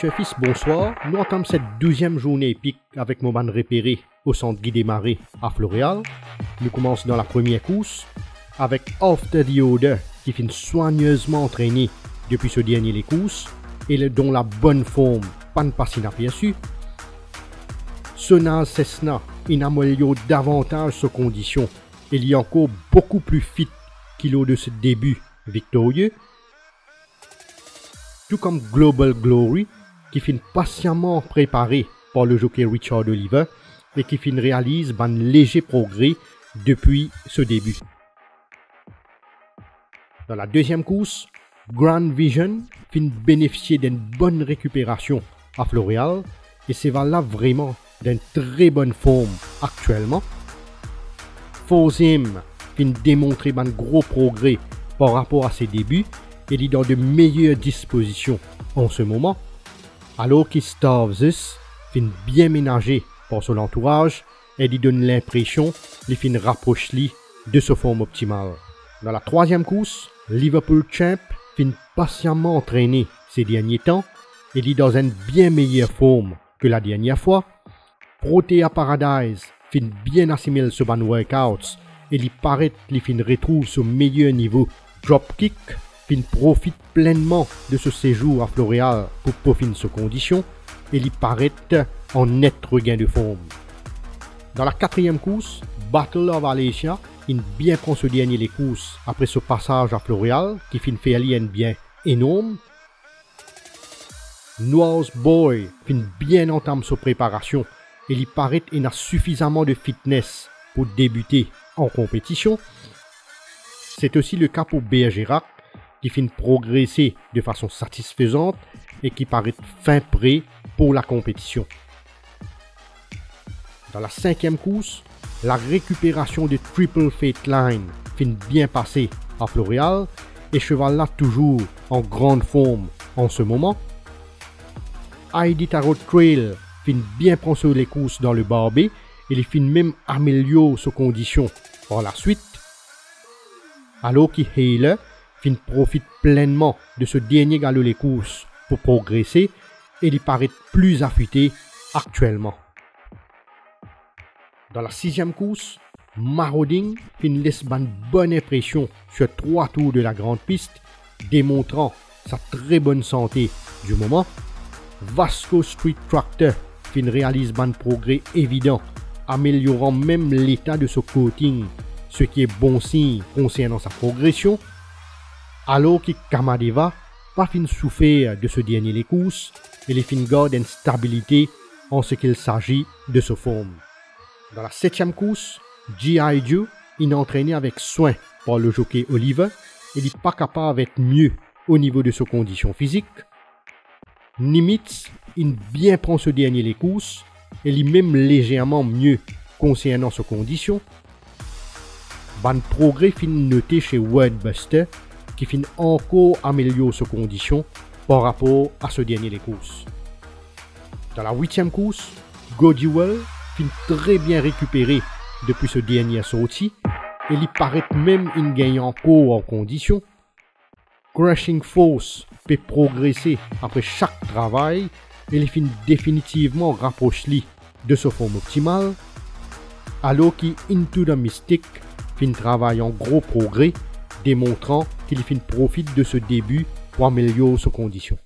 chers fils, bonsoir. Nous entamons cette 12e journée épique avec mon ban repéré au centre Guy des Marais à Floréal. Nous commençons dans la première course avec After the Order qui finit soigneusement entraîné depuis ce dernier les courses et dont la bonne forme pas ne passe inaperçue. Sonaz Cessna améliore davantage ses conditions et il est encore beaucoup plus fit qu'il a de ce début victorieux. Tout comme Global Glory, qui finit patiemment préparé par le jockey Richard Oliver et qui finit réalise un léger progrès depuis ce début. Dans la deuxième course, Grand Vision finit bénéficier d'une bonne récupération à Floréal et c'est là vraiment d'une très bonne forme actuellement. Forzim finit démontrer un gros progrès par rapport à ses débuts et il est dans de meilleures dispositions en ce moment, alors que Starves finit bien ménagé par son entourage et lui donne l'impression qu'il finit rapproche de sa forme optimale. Dans la troisième course, Liverpool Champ finit patiemment entraîné ces derniers temps et il est dans une bien meilleure forme que la dernière fois. Protea Paradise finit bien assimiler ce ban workouts et il paraît qu'il finit retrouve son meilleur niveau dropkick. Fin profite pleinement de ce séjour à Floréal pour peaufiner ses conditions et il paraît en net regain de forme. Dans la quatrième course, Battle of Alicia, il bien prend ce dernier les courses après ce passage à Floréal qui fin fait un bien énorme. Noise Boy fin bien entame sa préparation et il paraît qu'il a suffisamment de fitness pour débuter en compétition. C'est aussi le cas pour Bergerac qui finit progresser de façon satisfaisante et qui paraît fin prêt pour la compétition. Dans la cinquième course, la récupération de Triple Fate Line finit bien passer à Floréal et cheval là toujours en grande forme en ce moment. Heidi Tarot Trail finit bien prendre sur les courses dans le barbé et il finit même améliorer ses conditions par la suite. Alors que Haler profite pleinement de ce dernier galop les courses pour progresser et il paraît plus affûté actuellement. Dans la sixième course, Marauding laisse une bonne impression sur 3 tours de la grande piste, démontrant sa très bonne santé du moment. Vasco Street Tractor réalise un progrès évident, améliorant même l'état de son coating, ce qui est bon signe concernant sa progression. Alors que Kamadeva pas fin souffert de ce dernier les courses et les fin garde une stabilité en ce qu'il s'agit de sa forme. Dans la septième course, G.I. Joe est entraîné avec soin par le jockey Oliver et il n'est pas capable d'être mieux au niveau de ses conditions physiques. Nimitz il bien prend ce dernier les courses et il est même légèrement mieux concernant ses conditions. Ban progrès fin noté chez Wordbuster qui finit encore améliorer ses conditions par rapport à ce dernier les courses. Dans la huitième course, Godiwell finit très bien récupéré depuis ce dernier sortie et il paraît même une gagne encore en conditions. Crushing Force peut progresser après chaque travail et il finit définitivement rapproché de sa forme optimale, alors que Into the Mystic fin travaille en gros progrès, démontrant qu'il profite de ce début pour améliorer ses conditions.